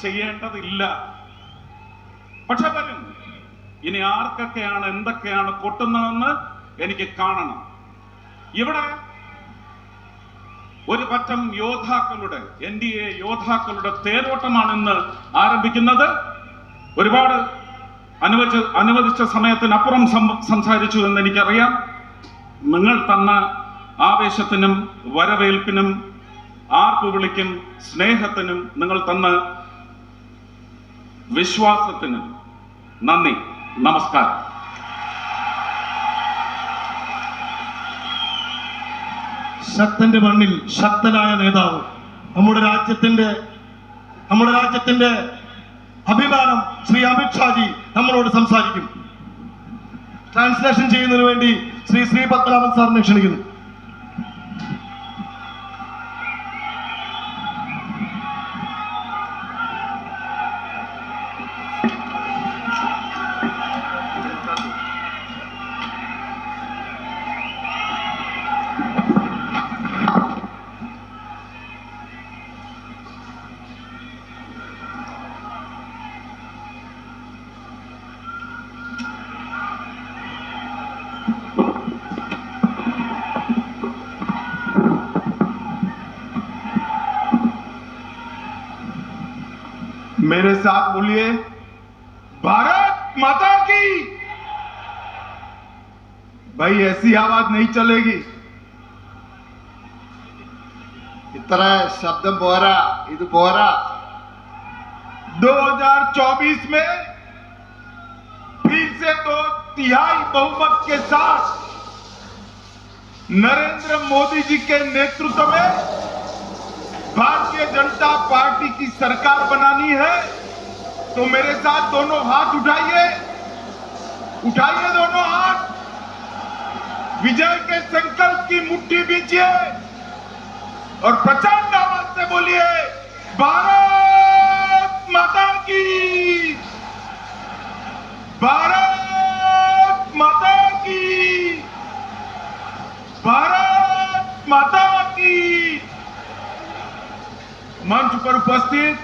ചെയ്യേണ്ടതില്ല. പക്ഷെ വരും. ഇനി ആർക്കൊക്കെയാണ് എന്തൊക്കെയാണ് കൊട്ടുന്നതെന്ന് എനിക്ക് കാണണം. ഇവിടെ ഒരു പറ്റം യോദ്ധാക്കളുടെ NDA യോദ്ധാക്കളുടെ തേരോട്ടമാണ് ഇന്ന് ആരംഭിക്കുന്നത്. ഒരുപാട് അനുവദിച്ച സമയത്തിനപ്പുറം സംസാരിച്ചു എന്ന് എനിക്കറിയാം. നിങ്ങൾ തന്ന ആവേശത്തിനും വരവേൽപ്പിനും ആർപ്പുവിളിക്കും സ്നേഹത്തിനും നിങ്ങൾ തന്ന വിശ്വാസത്തിനും നന്ദി. നമസ്കാരം. ശക്തന്റെ മണ്ണിൽ ശക്തനായ നേതാവ്, നമ്മുടെ രാജ്യത്തിന്റെ അഭിമാനം ശ്രീ അമിത്ഷാജി നമ്മളോട് സംസാരിക്കും. ട്രാൻസ്ലേഷൻ ചെയ്യുന്നതിന് വേണ്ടി ശ്രീ പത്മനാഭൻ സാറിനെ ക്ഷണിക്കുന്നു. मेरे साथ बोलिए, भारत माता की। भाई ऐसी आवाज नहीं चलेगी. इतना शब्द बोरा इधर बोरा. 2024 में फिर से 2/3 बहुमत के साथ नरेंद्र मोदी जी के नेतृत्व में भारतीय जनता पार्टी की सरकार बनानी है. तो मेरे साथ दोनों हाथ उठाइए दोनों हाथ. विजय के संकल्प की मुट्ठी बीजिए और प्रचंड आवाज से बोलिए, भारत माता की, भारत माता की, भारत माता की. मंच पर उपस्थित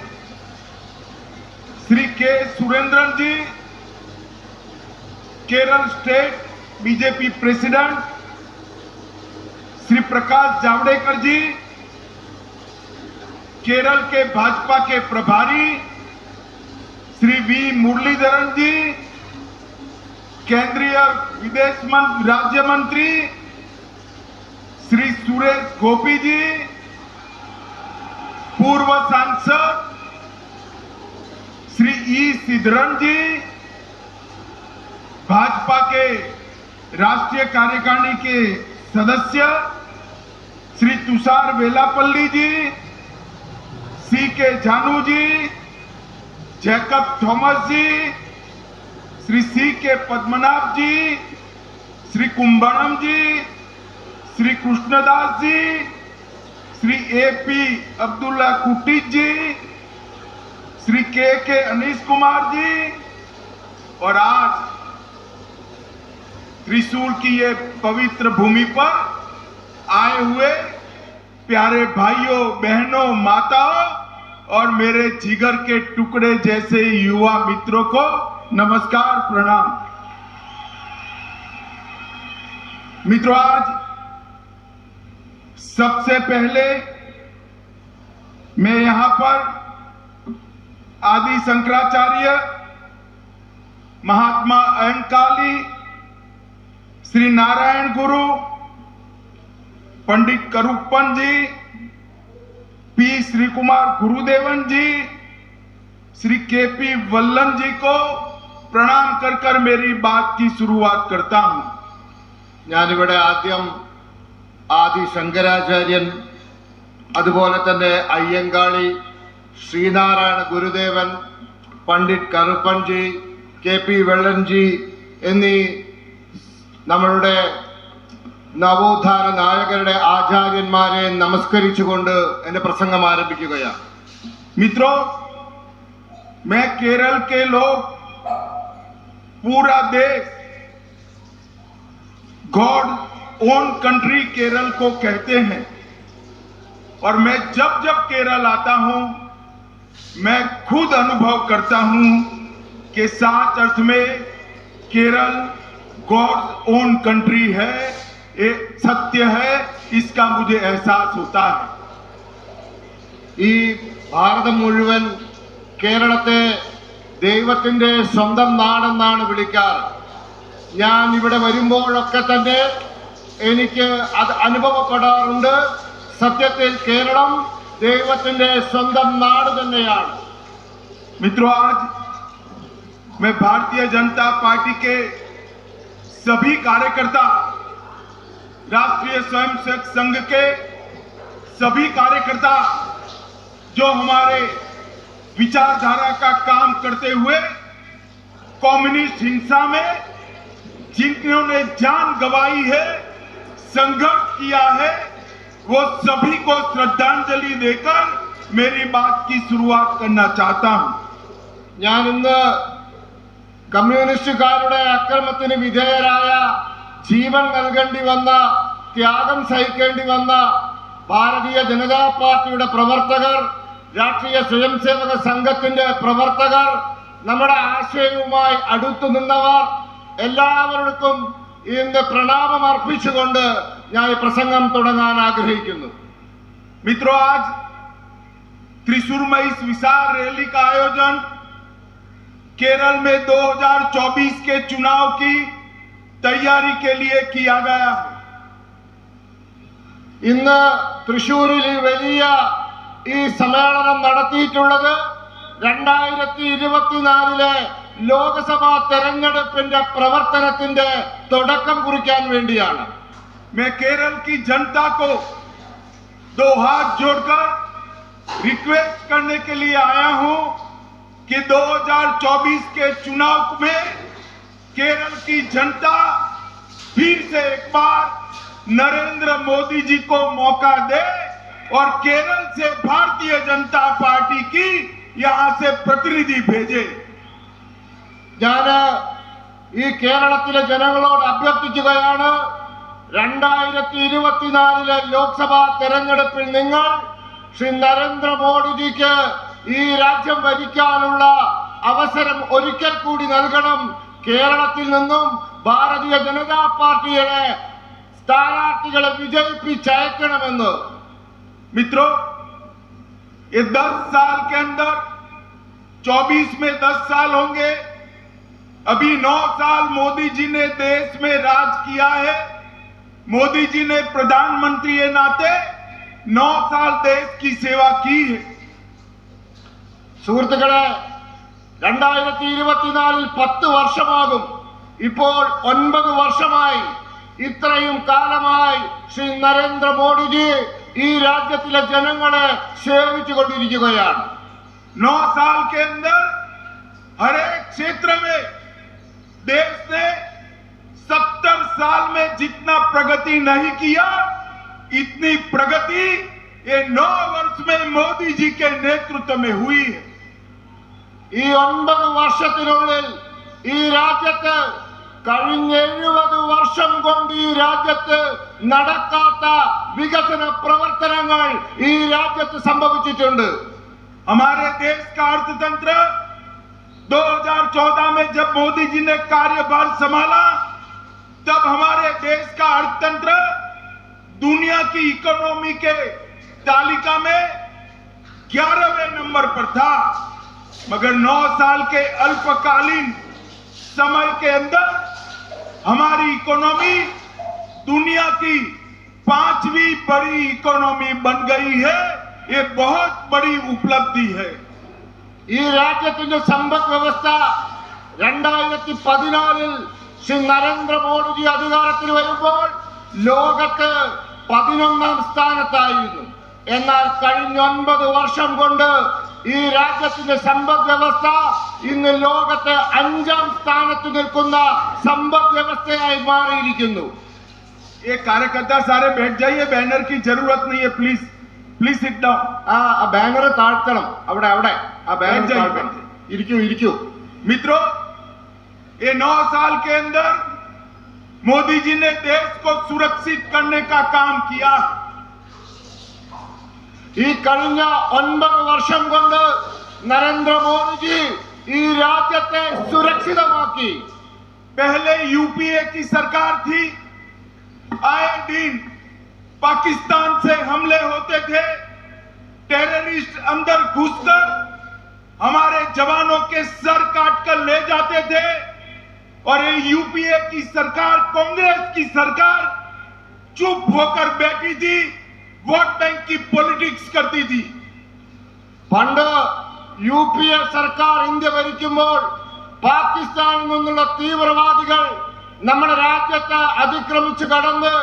Shri K Surendran ji, Kerala state BJP president, Shri Prakash Javadekar ji, Kerala के भाजपा के प्रभारी, श्री V मुरलीधरन जी, केंद्रीय विदेश राज्य मंत्री श्री सुरेश गोपी जी, पूर्व सांसद श्री E सिद्धरन जी, भाजपा के राष्ट्रीय कार्यकारिणी के सदस्य श्री तुषार वेलापल्ली जी, C.K. जानू जी, जैकब थॉमस जी, श्री C.K. पद्मनाभ जी, श्री कुंभणम जी, श्री कृष्णदास जी, श्री A.P. अब्दुल्ला कुटी जी, श्री K.K. अनीश कुमार जी, और आज त्रिशूल की ये पवित्र भूमि पर आए हुए प्यारे भाइयों, बहनों, माताओं और मेरे जिगर के टुकड़े जैसे युवा मित्रों को नमस्कार, प्रणाम. मित्रों, आज सबसे पहले मैं यहां पर आदि शंकराचार्य, महात्मा अयंकाली, श्री नारायण गुरु, पंडित करूपन जी, P. श्री कुमार गुरुदेवन जी, श्री K.P. वल्लन जी को प्रणाम कर मेरी बात की शुरुआत करता हूं. ഞാനിവിടെ ആദ്യം ആദി ശങ്കരാചാര്യൻ, അതുപോലെ തന്നെ അയ്യങ്കാളി, ശ്രീനാരായണ ഗുരുദേവൻ, പണ്ഡിറ്റ് കറുപ്പൻജി, K.P. വെള്ളൻജി എന്നീ നമ്മളുടെ നവോത്ഥാന നായകരുടെ ആചാര്യന്മാരെ നമസ്കരിച്ചുകൊണ്ട് എന്റെ പ്രസംഗം ആരംഭിക്കുകയാണ്. मित्रों, मैं केरल के लोग, पूरा देश गॉड ओन कंट्री केरल को कहते हैं। और मैं जब जब केरल आता हूं, मैं खुद अनुभव करता हूं कि सच अर्थ में केरल गॉड्स ओन कंट्री है, ये सत्य है, इसका मुझे एहसास होता है। ഈ ഭാരതം മുഴുവൻ കേരളത്തെ ദൈവത്തിൻ്റെ സ്വന്തം നാടെന്നാണ് വിളിക്കാറ്. ഞാൻ ഇവിടെ വരുമ്പോഴൊക്കെ തന്നെ എനിക്ക് അത് അനുഭവപ്പെടാറുണ്ട്. സത്യത്തിൽ കേരളം ദൈവത്തിൻ്റെ സ്വന്തം നാട് തന്നെയാണ്. मित्रों, आज मैं भारतीय जनता पार्टी के सभी कार्यकर्ता, राष्ट्रीय स्वयंसेवक संघ के सभी कार्यकर्ता जो हमारे विचारधारा का काम करते हुए कम्युनिस्ट हिंसा में जिन्होंने जान गंवाई है, संघर्ष किया है, वो सभी को श्रद्धांजलि देकर मेरी बात की शुरुआत करना चाहता हूं। ഞാൻ ഇന്ന് കമ്മ്യൂണിസ്റ്റുകാരുടെ അക്രമത്തിന് വിധേയരായ, ജീവൻ നൽകേണ്ടി വന്ന, ത്യാഗം സഹിക്കേണ്ടി വന്ന ഭാരതീയ ജനതാ പാർട്ടിയുടെ പ്രവർത്തകർ, രാഷ്ട്രീയ സ്വയംസേവക സംഘത്തിന്റെ പ്രവർത്തകർ, നമ്മുടെ ആശയവുമായി അടുത്തു നിന്നവർ എല്ലാവർക്കും ഇന്ന് പ്രണാമം അർപ്പിച്ചുകൊണ്ട് ഞാൻ ഈ പ്രസംഗം തുടങ്ങാൻ ആഗ്രഹിക്കുന്നു. मित्रों, आज त्रिशूर में इस विशाल रैली का आयोजन केरल में 2024 के चुनाव की तैयारी के लिए किया गया है। ഇന്ന് തൃശ്ശൂരിൽ ഈ വലിയ ഈ സമ്മേളനം നടത്തിയിട്ടുള്ളത് 2024 ലോക്സഭാ തെരഞ്ഞെടുപ്പിന്റെ പ്രവർത്തനത്തിന്റെ തുടക്കം കുറിക്കാൻ വേണ്ടിയാണ്. मैं केरल की जनता को दो हाथ जोड़कर रिक्वेस्ट करने के लिए आया हूं कि 2024 के चुनाव में केरल की जनता फिर से एक बार नरेंद्र मोदी जी को मौका दे और केरल से भारतीय जनता पार्टी की यहां से प्रतिनिधि भेजे। ഞാൻ ഈ കേരളത്തിലെ ജനങ്ങളോട് അഭ്യർത്ഥിക്കുകയാണ്, 2024 ലോക്സഭാ തെരഞ്ഞെടുപ്പിൽ നിങ്ങൾ ശ്രീ നരേന്ദ്രമോദിജിക്ക് ഈ രാജ്യം ഭരിക്കാനുള്ള അവസരം ഒരിക്കൽ കൂടി നൽകണം. കേരളത്തിൽ നിന്നും ഭാരതീയ ജനതാ പാർട്ടിയുടെ സ്ഥാനാർത്ഥികളെ വിജയിപ്പിച്ചയക്കണമെന്ന്. मित्रों, ये 10 साल के अंदर 24 में 10 साल होंगे। अभी 9 साल मोदी जी ने देश में राज किया है। मोदी जी ने प्रधानमंत्री के नाते 9 साल देश की सेवा की है। സുഹൃത്തുക്കളെ, 2024 10 വർഷമാകും. ഇപ്പോൾ 9 വർഷമായി, ഇത്രയും കാലമായി ശ്രീ നരേന്ദ്രമോദിജി ഈ രാജ്യത്തിലെ ജനങ്ങളെ സേവിച്ചു കൊണ്ടിരിക്കുകയാണ്. 9 साल के अंदर हर एक क्षेत्र में देश ने 70 साल में जितना प्रगति नहीं किया, इतनी प्रगति ये 9 वर्ष में मोदी जी के नेतृत्व में हुई है। ഈ 9 വർഷത്തിനുള്ളിൽ ഈ രാജ്യത്ത് കഴിഞ്ഞ 70 വർഷം കൊണ്ട് ഈ രാജ്യത്ത് നടക്കാത്ത വികസന പ്രവർത്തനങ്ങൾ ഈ രാജ്യത്ത് സംഭവിച്ചിട്ടുണ്ട്. हमारे देश का अर्थतंत्र 2014 में जब मोदी जी ने कार्यभार संभाला, तब हमारे देश का अर्थतंत्र दुनिया की इकोनॉमी के तालिका में 11वें नंबर पर था। मगर 9 साल के अल्पकालीन समय के अंदर हमारी इकोनॉमी दुनिया की 5वीं बड़ी इकोनॉमी बन गई है। ये बहुत बड़ी उपलब्धि है। ഈ രാജ്യത്തിന്റെ സമ്പദ് വ്യവസ്ഥ 2014 ശ്രീ നരേന്ദ്രമോദിജി അധികാരത്തിൽ വരുമ്പോൾ ലോകത്ത് 11ാം സ്ഥാനത്തായിരുന്നു. എന്നാൽ കഴിഞ്ഞ 9 വർഷം കൊണ്ട് ഈ രാജ്യത്തിന്റെ സമ്പദ് വ്യവസ്ഥ ഇന്ന് ലോകത്തെ 5ാം സ്ഥാനത്ത് നിൽക്കുന്ന സമ്പദ് വ്യവസ്ഥയായി മാറിയിരിക്കുന്നു. ये कार्यकर्ता सारे बैठ जाइए, बैनर की जरूरत नहीं है, प्लीज प्लीज सिट डाउन। ആ ബാനർ താഴ്ത്തണം. അവിടെ ആ ബാനർ താഴ്ത്തണം. ഇരിക്കൂ. मित्रों, ये 9 साल के अंदर मोदी जी ने देश को सुरक्षित करने का काम किया। ഈ കഴിഞ്ഞ 9 വർഷം കൊണ്ട് നരേന്ദ്രമോദിജി ഈ രാജ്യത്തെ സുരക്ഷിതമാക്കി. पहले यूपीए की सरकार थी, आए दिन पाकिस्तान से हमले होते थे, टेररिस्ट अंदर घुसकर हमारे जवानों के सर काटकर ले जाते थे। और ये यूपीए की सरकार, कांग्रेस की सरकार चुप होकर बैठी थी, वोट बैंक की पॉलिटिक्स करती थी। പണ്ട് UPA സർക്കാർ ഇന്ത്യ ഭരിക്കുമ്പോൾ പാകിസ്ഥാനിൽ നിന്നുള്ള തീവ്രവാദികൾ നമ്മുടെ രാജ്യത്ത് അതിക്രമിച്ചു കടന്ന്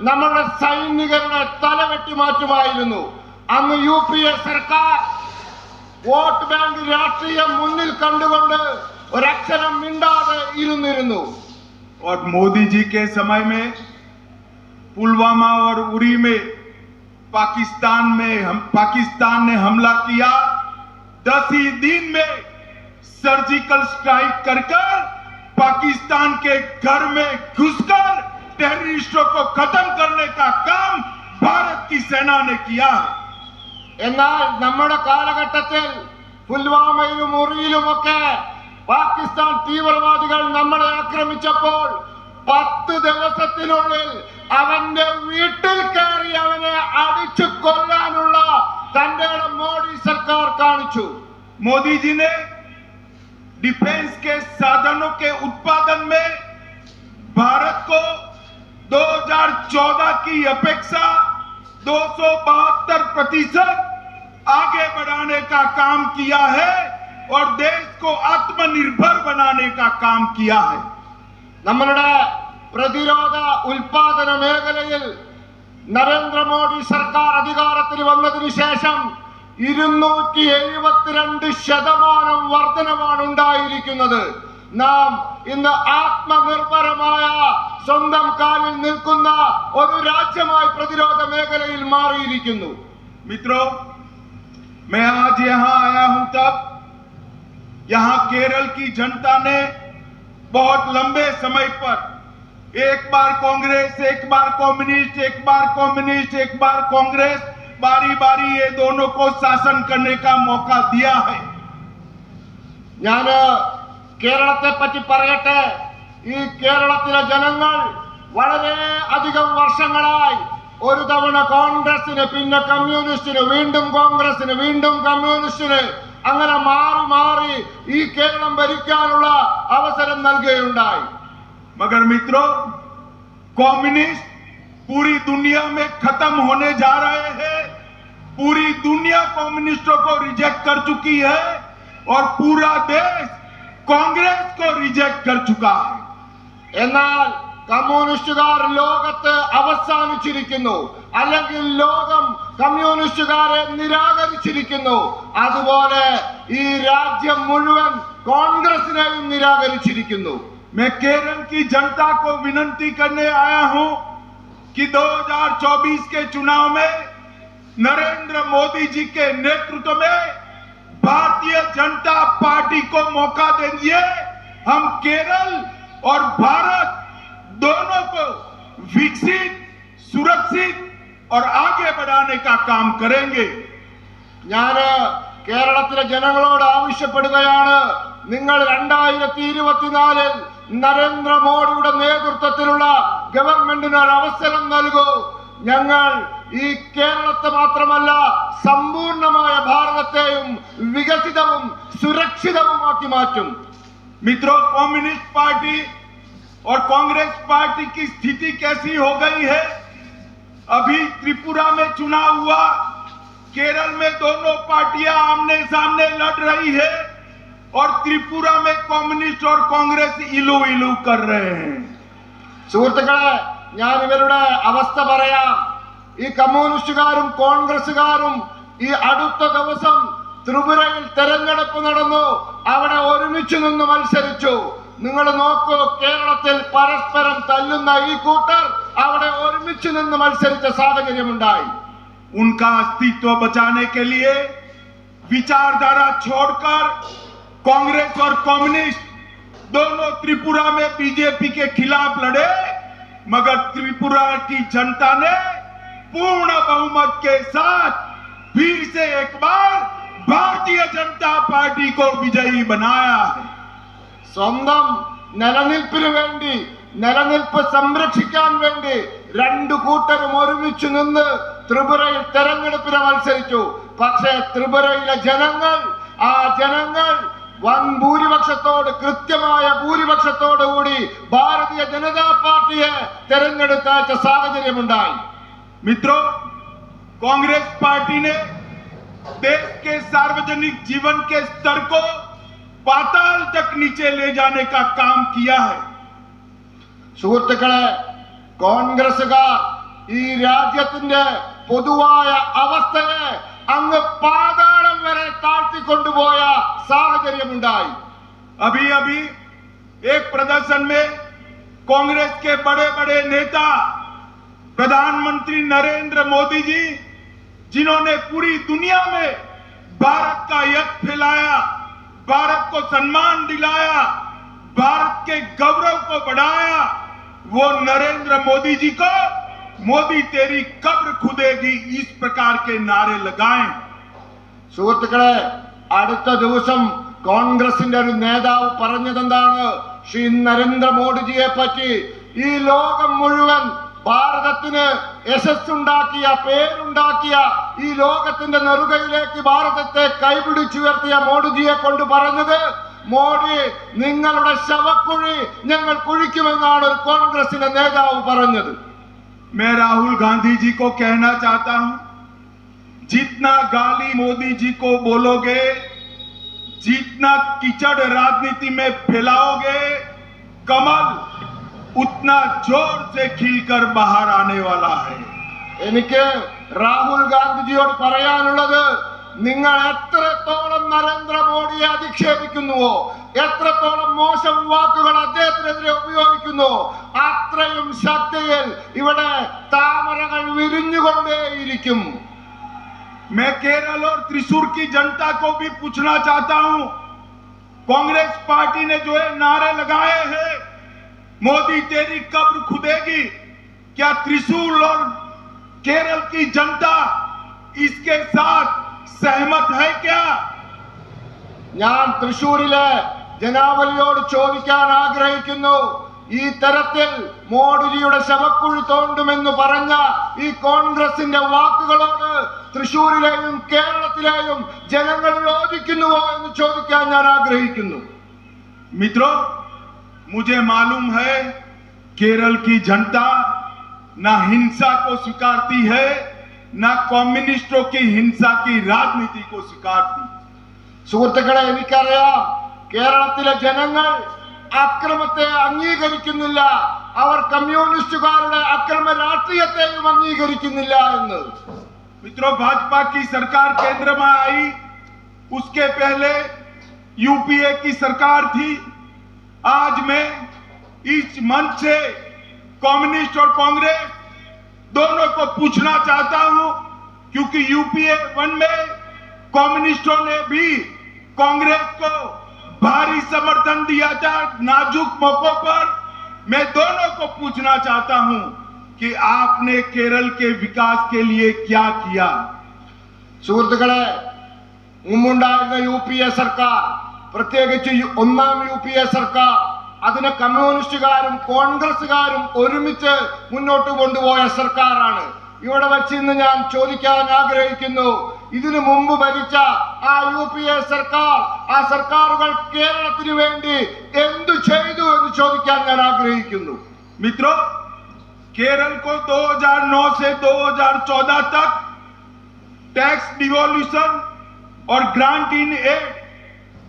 നമ്മുടെ സൈനികരുടെ തല വെട്ടിമാറ്റുമായിരുന്നു. അന്ന് UPA സർക്കാർ വോട്ട് ബാങ്ക് രാഷ്ട്രീയം മുന്നിൽ കണ്ടുകൊണ്ട് ഒരക്ഷരം മിണ്ടാതെ ഇരുന്നിരുന്നു. और मोदी जी के समय में पुलवामा और उरी में पाकिस्तान ने हमला किया। 10 ही दिन में सर्जिकल स्ट्राइक कर पाकिस्तान के घर में घुसकर टेररिस्टों को खत्म करने का काम भारत की सेना ने किया। എന്നാൽ നമ്മുടെ കാലഘട്ടത്തിൽ പുൽവാമയിലും ഉറിയിലുമൊക്കെ പാകിസ്ഥാൻ തീവ്രവാദികൾ നമ്മളെ ആക്രമിച്ചപ്പോൾ 10 ദിവസത്തിനുള്ളിൽ അവന്റെ വീട്ടിൽ കയറി അവനെ അടിച്ചു കൊല്ലാനുള്ള തന്റെ മോഡി സർക്കാർ കാണിച്ചു. मोदी जी ने डिफेंस के साधनों के उत्पादन में भारत को 2014 की अपेक्षा 272% आगे बढ़ाने का काम किया है और देश को आत्मनिर्भर बनाने का काम किया है। നമ്മളുടെ പ്രതിരോധ ഉൽപാദന മേഖലയിൽ നരേന്ദ്രമോദി സർക്കാർ അധികാരത്തിൽ വന്നതിന് ശേഷം 272% വർധനവാണ് ഉണ്ടായിരിക്കുന്നത്. നാം ഇന്ന് ആത്മനിർഭരമായ സ്വന്തം കാലിൽ നിൽക്കുന്ന ഒരു രാജ്യമായി പ്രതിരോധ മേഖലയിൽ മാറിയിരിക്കുന്നു. मित्रों, मैं आज यहां आया हूं तब यहां केरल की जनता ने बहुत लंबे समय पर एक बार कांग्रेस, एक बार कम्युनिस्ट, एक बार कम्युनिस्ट, एक बार कांग्रेस, बारी बारी ये दोनों को शासन करने का मौका दिया है। ഞാൻ കേരളത്തെ പറ്റി പറയട്ടെ. ഈ കേരളത്തിലെ ജനങ്ങൾ വളരെ അധികം വർഷങ്ങളായി ഒരു തവണ കോൺഗ്രസിന്, പിന്നെ കമ്മ്യൂണിസ്റ്റിന്, വീണ്ടും കോൺഗ്രസിന്, വീണ്ടും കമ്മ്യൂണിസ്റ്റിന്, അങ്ങനെ മാറി മാറി ഈ കേരളം ഭരിക്കാനുള്ള അവസരം നൽകുകയുണ്ടായി. मगर मित्रों, कम्युनिस्ट पूरी दुनिया में खत्म होने जा रहे हैं। पूरी दुनिया कम्युनिस्टों को रिजेक्ट कर चुकी है और पूरा देश कांग्रेस को रिजेक्ट कर चुका है। എന്നാൽ കമ്മ്യൂണിസ്റ്റുകാർ ലോകത്ത് അവസാനിച്ചിരിക്കുന്നു, അല്ലെങ്കിൽ ലോകം കമ്മ്യൂണിസ്റ്റുകാരെ നിരാകരിച്ചിരിക്കുന്നു. അതുപോലെ ഈ രാജ്യം മുഴുവൻ കോൺഗ്രസിനെയും നിരാകരിച്ചിരിക്കുന്നു. मैं केरल की जनता को विनती करने आया हूं कि 2024 के चुनाव में नरेंद्र मोदी जी के नेतृत्व में भारतीय जनता पार्टी को मौका दीजिए। हम केरल और भारत दोनों को विकसित, सुरक्षित और आगे बढ़ाने का काम करेंगे। ഞാൻ കേരളത്തിലെ ജനങ്ങളോട് ആവശ്യപ്പെടുകയാണ്, നിങ്ങൾ 2024 നരേന്ദ്രമോദിയുടെ നേതൃത്വത്തിലുള്ള ഗവൺമെന്റിന് ഒരു അവസരം നൽകൂ. ഞങ്ങൾ ഈ കേരളത്തെ മാത്രമല്ല സമ്പൂർണമായ ഭാരതത്തെയും വികസിതവും സുരക്ഷിതവുമാക്കി മാറ്റും. मित्रों, कम्युनिस्ट पार्टी और कांग्रेस पार्टी की स्थिति कैसी हो गई है? अभी त्रिपुरा में चुनाव हुआ, केरल में दोनों पार्टियां आमने सामने लड़ रही है और त्रिपुरा में कम्युनिस्ट और कांग्रेस इलू इलू कर रहे हैं। സുഹൃത്തുക്കളെ, ഞാൻ ഇവരുടെ അവസ്ഥ പറയാം. ഈ കമ്മ്യൂണിസ്റ്റുകാരും കോൺഗ്രസുകാരും ഈ അടുത്ത ദിവസം ത്രിപുരയിൽ തെരഞ്ഞെടുപ്പ് നടന്നു. അവിടെ ഒരുമിച്ച് നിന്ന് മത്സരിച്ചു. നിങ്ങൾ നോക്കൂ, കേരളത്തിൽ പരസ്പരം തല്ലുന്ന ഈ കൂട്ടർ അവിടെ ഒരുമിച്ച് നിന്ന് മത്സരിച്ച സാഹചര്യമുണ്ടായി. उनका अस्तित्व बचाने के लिए विचारधारा छोड़कर कांग्रेस और कम्युनिस्ट दोनों त्रिपुरा में बीजेपी के खिलाफ लड़े मगर त्रिपुरा की जनता ने पूर्ण बहुमत के साथ फिर से एक बार भारतीय जनता पार्टी को विजयी बनाया है। സ്വന്തം നിലനിൽപ്പിന് വേണ്ടി, നിലനിൽപ്പ് സംരക്ഷിക്കാൻ വേണ്ടി രണ്ടു കൂട്ടരും ഒരുമിച്ച് നിന്ന് ത്രിപുരയിൽ തെരഞ്ഞെടുപ്പിനെ മത്സരിച്ചു. പക്ഷേ ത്രിപുരയിലെ ജനങ്ങൾ, ആ ജനങ്ങൾ വൻ ഭൂരിപക്ഷത്തോട്, കൃത്യമായ ഭൂരിപക്ഷത്തോടു കൂടി ഭാരതീയ ജനതാ പാർട്ടിയെ തെരഞ്ഞെടുത്തയച്ച സാഹചര്യമുണ്ടായി. मित्रों, कांग्रेस पार्टी ने देश के सार्वजनिक जीवन के स्तर को पाताल तक नीचे ले जाने का काम किया है। സുഹൃത്തുക്കളെ, കോൺഗ്രസുകാർ ഈ രാജ്യത്തിന്റെ പൊതുവായ അവസ്ഥയെ അങ്ങ് പാതാളം വരെ താഴ്ത്തിക്കൊണ്ടുപോയ സാഹചര്യമുണ്ടായി. अभी अभी एक प्रदर्शन में कांग्रेस के बड़े बड़े नेता, प्रधानमंत्री नरेंद्र मोदी जी, जिन्होंने पूरी दुनिया में भारत का यश फैलाया, भारत को सम्मान दिलाया, भारत के गौरव को बढ़ाया, वो नरेंद्र मोदी जी को मोदी तेरी कब्र खुदेगी इस प्रकार के नारे लगाएं। സുഹൃത്തുക്കളെ, അടുത്ത ദിവസം കോൺഗ്രസിന്റെ ഒരു നേതാവ് പറഞ്ഞതെന്താണ്? ശ്രീ നരേന്ദ്രമോദിജിയെ പറ്റി ഈ ലോകം മുഴുവൻ ഭാരതത്തിന് യശസ്സുണ്ടാക്കിയ, പേരുണ്ടാക്കിയ, ഈ ലോകത്തിന്റെ നെറുകയിലേക്ക് ഭാരതത്തെ കൈപിടിച്ചുയർത്തിയ മോഡിജിയെ കൊണ്ട് പറഞ്ഞത്, മോഡി നിങ്ങളുടെ ശവക്കുഴി ഞങ്ങൾ കുഴിക്കുമെന്നാണ് ഒരു കോൺഗ്രസിന്റെ നേതാവ് പറഞ്ഞത്. मैं राहुल गांधी जी को कहना चाहता हूं, जितना गाली मोदी जी को बोलोगे, जितना कीचड़ राजनीति में फैलाओगे, कमल उतना जोर से खिलकर बाहर आने वाला है। എനിക്ക് രാഹുൽ ഗാന്ധിജിയോട് പറയാനുള്ളത്, നിങ്ങൾ എത്രത്തോളം നരേന്ദ്രമോദിയെ അധിക്ഷേപിക്കുന്നുവോ, എത്രത്തോളം മോശം വാക്കുകൾ അദ്ദേഹത്തിനെതിരെ ഉപയോഗിക്കുന്നു, അത്രയും ശക്തിയിൽ ഇവിടെ താമരകൾ വിരിഞ്ഞുകൊണ്ടേയിരിക്കും. मैं केरल और त्रिशूर की जनता को भी पूछना चाहता हूं, कांग्रेस पार्टी ने जो है नारे लगाए हैं, मोदी तेरी कब्र खुदेगी, क्या त्रिशूल और केरल की जनता इसके साथ सहमत है क्या? ഞാൻ തൃശൂരിലെ ജനാവലിയോട് ചോദിക്കാൻ ആഗ്രഹിക്കുന്നു, ഈ തരത്തിൽ മോഡിജിയുടെ ശവക്കുഴി തോണ്ടുമെന്ന് പറഞ്ഞ ഈ കോൺഗ്രസിന്റെ വാക്കുകളോട് തൃശൂരിലെയും കേരളത്തിലെയും ജനങ്ങൾ യോജിക്കുന്നുവോ എന്ന് ചോദിക്കാൻ ഞാൻ ആഗ്രഹിക്കുന്നു. मित्रों, मुझे मालूम है केरल की जनता ना हिंसा को स्वीकारती है, ना कम्युनिस्टों की हिंसा की राजनीति को स्वीकारती। സുഹൃത്തുക്കളെ, എനിക്കറിയാം കേരളത്തിലെ ജനങ്ങൾ അക്രമത്തെ അംഗീകരിക്കുന്നില്ല, അവർ കമ്മ്യൂണിസ്റ്റുകാരുടെ അക്രമ രാഷ്ട്രീയത്തെയും അംഗീകരിക്കുന്നില്ല എന്ന്. मित्रों, भाजपा की सरकार केंद्र में आई, उसके पहले यूपीए की सरकार थी। आज मैं इस मंच से कम्युनिस्ट और कांग्रेस दोनों को पूछना चाहता हूं, क्योंकि यूपीए 1 में कम्युनिस्टों ने भी कांग्रेस को भारी समर्थन दिया था नाजुक मौकों पर। मैं दोनों को पूछना चाहता हूं कि आपने केरल के विकास के लिए क्या किया? സുഹൃത്തുക്കളെ, മുമ്പുണ്ടായിരുന്ന UPA സർക്കാർ, പ്രത്യേകിച്ച് ഒന്നാം UPA സർക്കാർ, അതിനെ കമ്മ്യൂണിസ്റ്റുകാരും കോൺഗ്രസുകാരും ഒരുമിച്ച് മുന്നോട്ട് കൊണ്ടുപോയ സർക്കാരാണ്. ഇവിടെ വെച്ച് ഇന്ന് ഞാൻ ചോദിക്കാൻ ആഗ്രഹിക്കുന്നു, ഇതിനു മുമ്പ് ഭരിച്ച ആ UPA സർക്കാർ, ആ സർക്കാരുകൾ കേരളത്തിന് വേണ്ടി എന്തു ചെയ്തു എന്ന് ചോദിക്കാൻ ഞാൻ ആഗ്രഹിക്കുന്നു. मित्रों, केरल को 2009 से 2014 तक टैक्स डिवोल्यूशन और ग्रांट इन एड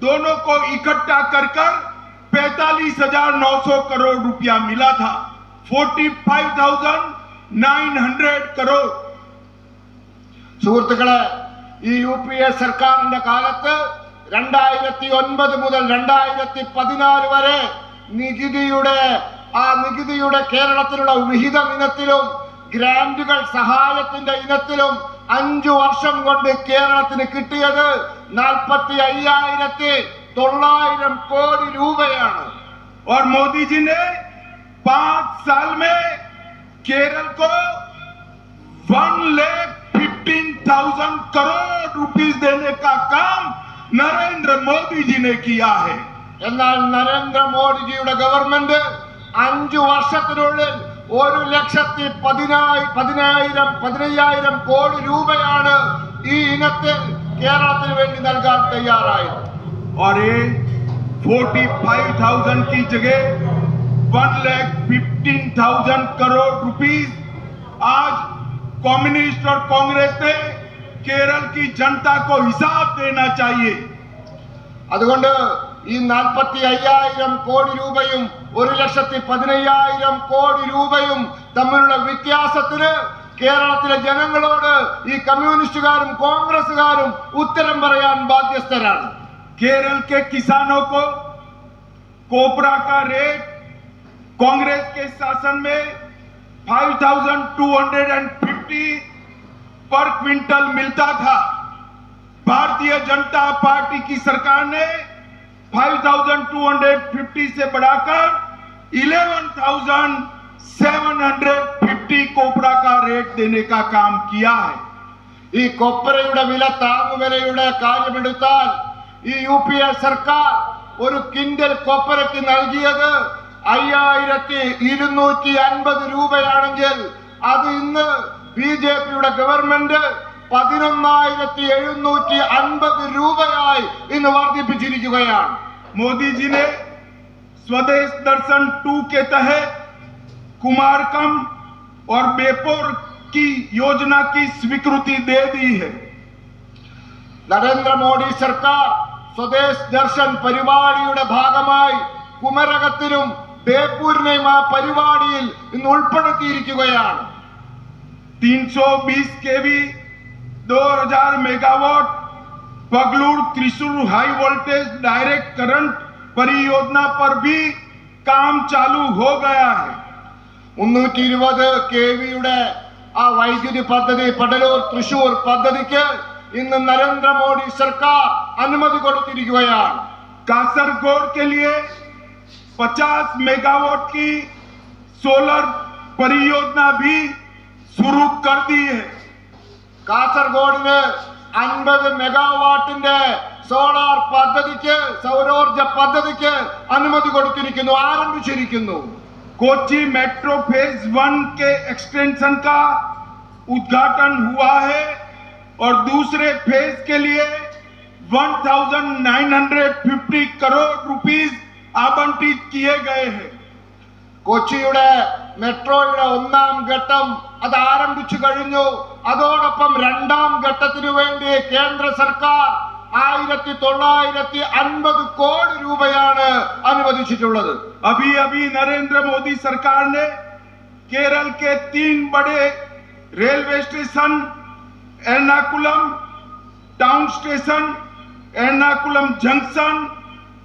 दोनों को इकट्ठा कर 45,900 करोड़ रुपया मिला था, 45,900 करोड़। സുഹൃത്തുക്കളെ, ഈ UPA സർക്കാരിന്റെ കാലത്ത് 2009 മുതൽ 2014 വരെ നികുതിയുടെ കേരളത്തിലുള്ള വിഹിതം ഇനത്തിലും ഗ്രാന്റുകൾ സഹായത്തിന്റെ ഇനത്തിലും 5 വർഷം കൊണ്ട് കേരളത്തിന് കിട്ടിയത് 45,900 കോടി രൂപയാണ്. और मोदी जी ने 5 साल में केरल को 1,15,000 करोड़ रुपीस देने का काम नरेंद्र मोदी जी ने किया है। എന്നാൽ നരേന്ദ്രമോദിജിയുടെ ഗവൺമെന്റ് 5 വർഷത്തിനുള്ളിൽ 1,15,000 കോടി രൂപയാണ് ഈ ഇനത്തിൽ കേരളത്തിന് വേണ്ടി നൽകാൻ തയ്യാറായത്. और ये 45,000 की जगह 1,15,000 करोड़ रुपीस आज कम्युनिस्ट और कांग्रेस ने केरल की जनता को हिसाब देना चाहिए। അതുകൊണ്ട് ഈ 45,000 കോടി രൂപയും 1,15,000 കോടി രൂപയും തമ്മിലുള്ള വ്യത്യാസത്തിന് കേരളത്തിലെ ജനങ്ങളോട് ഈ കമ്മ്യൂണിസ്റ്റുകാരും കോൺഗ്രസുകാരും ഉത്തരം പറയാൻ ബാധ്യസ്ഥരാണ്. केरल के किसानों को कोपरा का रेट कांग्रेस के शासन में 5,250 पर क्विंटल मिलता था। भारतीय जनता पार्टी की सरकार ने 5,250 से बढ़ाकर 11,750 कोपरा का रेट देने का काम किया है। ഈ കൊപ്പരയുടെ വില താങ്ങുവിലയുടെ കാര്യമെടുത്താൽ ഈ UPA സർക്കാർ ഒരു കിൻഡൽ കൊപ്പരയ്ക്ക് നൽകിയത് 5,250 രൂപയാണെങ്കിൽ അത് ഇന്ന് BJPയുടെ ഗവൺമെന്റ് 11,750 രൂപയായി ഇന്ന് വർദ്ധിപ്പിച്ചിരിക്കുകയാണ്. मोदी जी ने स्वदेश दर्शन 2 के तहत कुमारकम और बेपोर की योजना की स्वीकृति दे दी है। നരേന്ദ്രമോദി സർക്കാർ സ്വദേശ് ദർശൻ പരിപാടിയുടെ ഭാഗമായി കുമരകത്തിനും ബേപ്പൂരിനെയും ആ പരിപാടിയിൽ ഇന്ന് ഉൾപ്പെടുത്തിയിരിക്കുകയാണ്. 320 kV 2,000 megawatt Pugalur Thrissur high voltage direct current परियोजना पर भी काम चालू हो गया है। 320 kVയുടെ ആ വൈദ്യുതി പദ്ധതി പടലൂർ തൃശൂർ പദ്ധതിക്ക് ഇന്ന് നരേന്ദ്രമോദി സർക്കാർ അനുമതി കൊടുത്തിരിക്കുകയാണ്. कासरगोड के लिए 50 मेगावाट की सोलर परियोजना भी शुरू कर दी है। കാസർഗോഡിന് 50 മെഗാവാട്ടിന്റെ സോളാർ പദ്ധതിക്ക് സൗരോർജ പദ്ധതിക്ക് അനുമതി കൊടുത്തിരിക്കുന്നു, ആരംഭിച്ചിരിക്കുന്നു. कोची मेट्रो फेज 1 के एक्सटेंशन का उद्घाटन हुआ है और दूसरे फेज के लिए 1,950 करोड़ रुपीस आवंटित किए गए हैं। കൊച്ചിയുടെ മെട്രോയുടെ 1ാം ഘട്ടം അത് ആരംഭിച്ചു കഴിഞ്ഞു. അതോടൊപ്പം 2ാം ഘട്ടത്തിനു വേണ്ടി കേന്ദ്ര സർക്കാർ 1,950 കോടി രൂപയാണ് അനുവദിച്ചിട്ടുള്ളത്. अभी अभी नरेंद्र मोदी सरकार ने केरल के 3 बड़े railway station Ernakulam town station, Ernakulam junction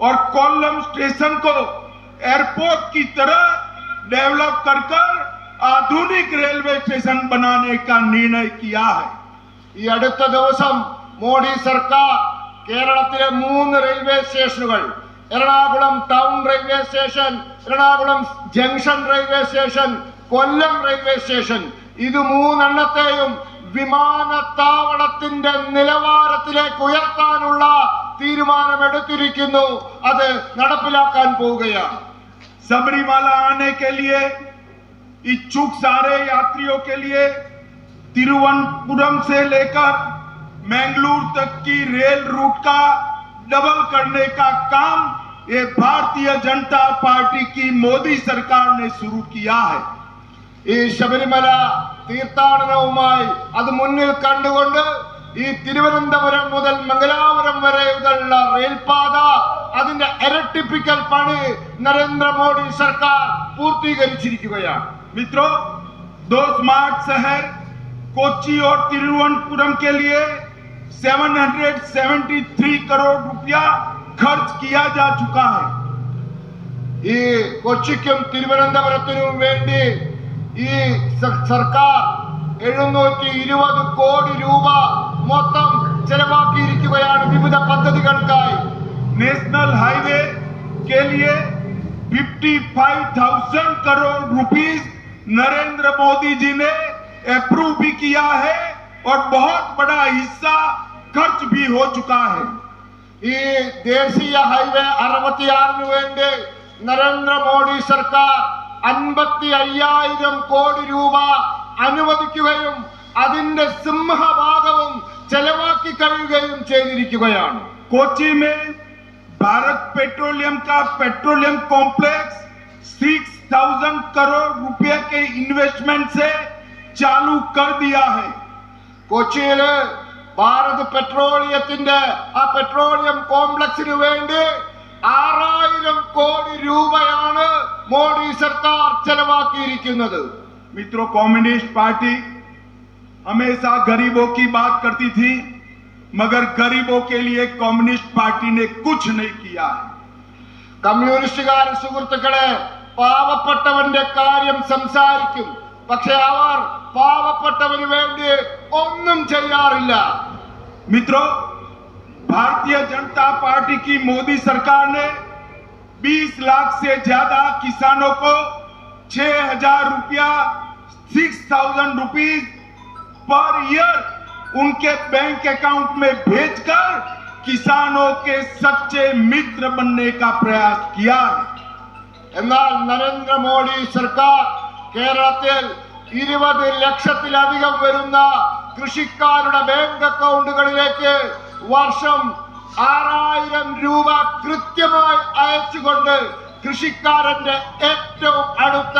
और कोल्लम स्टेशन को एयरपोर्ट की तरह डेवलप कर आधुनिक रेलवे स्टेशन बनाने का निर्णय किया है। ഈ അടുത്ത ദിവസം മോഡി സർക്കാർ കേരളത്തിലെ 3 റെയിൽവേ സ്റ്റേഷനുകൾ, Ernakulam town railway station, Ernakulam junction railway station, Kollam railway station, ഇത് 3 എണ്ണത്തെയും വിമാനത്താവളത്തിന്റെ നിലവാരത്തിലേക്ക് ഉയർത്താനുള്ള തീരുമാനമെടുത്തിരിക്കുന്നു. അത് നടപ്പിലാക്കാൻ പോവുകയാണ്. सबरीमाला आने के लिए इच्छुक सारे यात्रियों के लिए तिरुवनंतपुरम से लेकर मैंगलोर तक की रेल रूट का डबल करने का काम ये भारतीय जनता पार्टी की मोदी सरकार ने शुरू किया है। ഈ ശബരിമല തീർത്ഥാടനവുമായി അത് മുന്നിൽ കണ്ടുകൊണ്ട് ഈ തിരുവനന്തപുരം മുതൽ മംഗലാപുരം വരെയുള്ള റെയിൽപാത അതിന്റെ ഇരട്ടിപ്പിക്കൽ പണി നരേന്ദ്രമോദി സർക്കാർ പൂർത്തീകരിച്ചിരിക്കുകയാണ്. मित्रों, 2 स्मार्ट शहर कोच्चि और तिरुवनंतपुरम के लिए 773 करोड़ रुपया खर्च किया जा चुका है। ഈ കൊച്ചിക്കും തിരുവനന്തപുരത്തിനും വേണ്ടി ഈ സർക്കാർ 720 കോടി രൂപ മൊത്തം ചെലവാക്കിയിരിക്കുകയാണ് വിവിധ പദ്ധതികൾക്കായി. नेशनल हाईवे के लिए 55,000 करोड़ रुपीस नरेंद्र मोदी जी ने अप्रूव भी किया है और बहुत बड़ा हिस्सा खर्च भी हो चुका है। ഈ ദേശീയ ഹൈവേ 66 വേണ്ടി നരേന്ദ്രമോദി സർക്കാർ 55,000 കോടി രൂപ അനുവദിക്കുകയും അതിന്റെ സിംഹഭാഗവും ചെലവാക്കി കഴിയുകയും ചെയ്തിരിക്കുകയാണ്. कोची में भारत पेट्रोलियम का पेट्रोलियम कॉम्प्लेक्स 6,000 करोड़ रुपए के इन्वेस्टमेंट से चालू कर दिया है। കൊച്ചിയില് ഭാരത് പെട്രോളിയത്തിന്റെ ആ പെട്രോളിയം കോംപ്ലക്സിന് വേണ്ടി 6,000 കോടി രൂപയാണ് മോഡി സർക്കാർ ചെലവാക്കിയിരിക്കുന്നത്. मित्रों, कम्युनिस्ट पार्टी हमेशा गरीबों की बात करती थी, मगर गरीबों के लिए कम्युनिस्ट पार्टी ने कुछ नहीं किया है। കമ്മ്യൂണിസ്റ്റുകാർ സുഹൃത്തുക്കളെ പാവപ്പെട്ടവന്റെ കാര്യം സംസാരിക്കും, പക്ഷെ അവർ പാവപ്പെട്ടവന് വേണ്ടി ഒന്നും ചെയ്യാറില്ല. मित्रों, भारतीय जनता पार्टी की मोदी सरकार ने 20 लाख से ज्यादा किसानों को 6,000 रुपया 6,000 रुपीज पर ईयर उनके बैंक अकाउंट में भेजकर किसानों के सच्चे मित्र बनने का प्रयास किया है। എന്നാൽ നരേന്ദ്രമോദി സർക്കാർ കേരളത്തിൽ 20 ലക്ഷത്തിലധികം വരുന്ന കൃഷിക്കാരുടെ ബാങ്ക് അക്കൗണ്ടുകളിലേക്ക് വർഷം 6,000 രൂപ കൃത്യമായി അയച്ചുകൊണ്ട് കൃഷിക്കാരന്റെ ഏറ്റവും അടുത്ത